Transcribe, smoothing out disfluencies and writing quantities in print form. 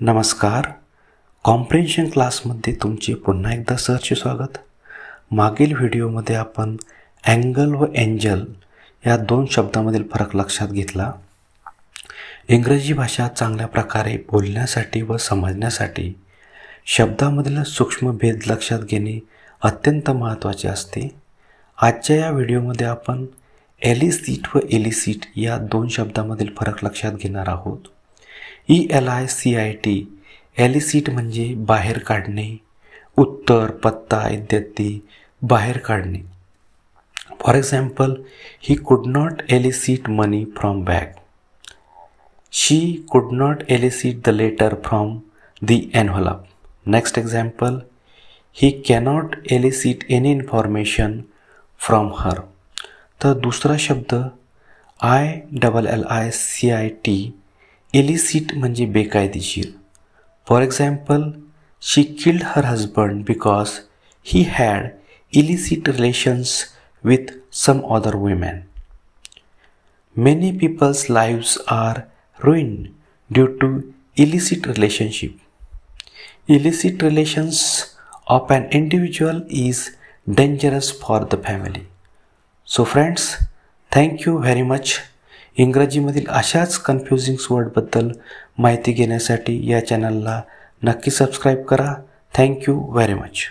नमस्कार. कॉम्प्रिहेन्शन क्लासमध्ये तुमचे पुन्हा एकदा सहर्ष स्वागत. मागील व्हिडिओमध्ये आपण अँगल व एंजल या दोन शब्दांमधील फरक लक्षात घेतला. इंग्रजी भाषा चांगल्या प्रकारे बोलण्यासाठी व समजण्यासाठी शब्दांमधील सूक्ष्म भेद लक्षात घेणे अत्यंत महत्त्वाचे असते. आजच्या या व्हिडिओमध्ये आपण एलिसिट व इलिसिट या दोन शब्दांमधील फरक लक्षात घेणार आहोत. ELICIT एलिसिट म्हणजे बाहेर काढणे, उत्तर, पत्ता इत्यादी बाहेर काढणे. For example, he could not elicit money from bag. She could not elicit the letter from the envelope. Next example, he cannot elicit any information from her. तर दुसरा शब्द ILLICIT इलिसिट म्हणजे बेकायदेशीर. For example, she killed her husband because he had illicit relations with some other women. Many peoples lives are ruined due to illicit relationship. Illicit relations of an individual is dangerous for the family. So friends, thank you very much. इंग्रजीमधील अशाच confusing वर्डबद्दल माहिती घेण्यासाठी या चॅनलला नक्की subscribe करा. Thank you very much.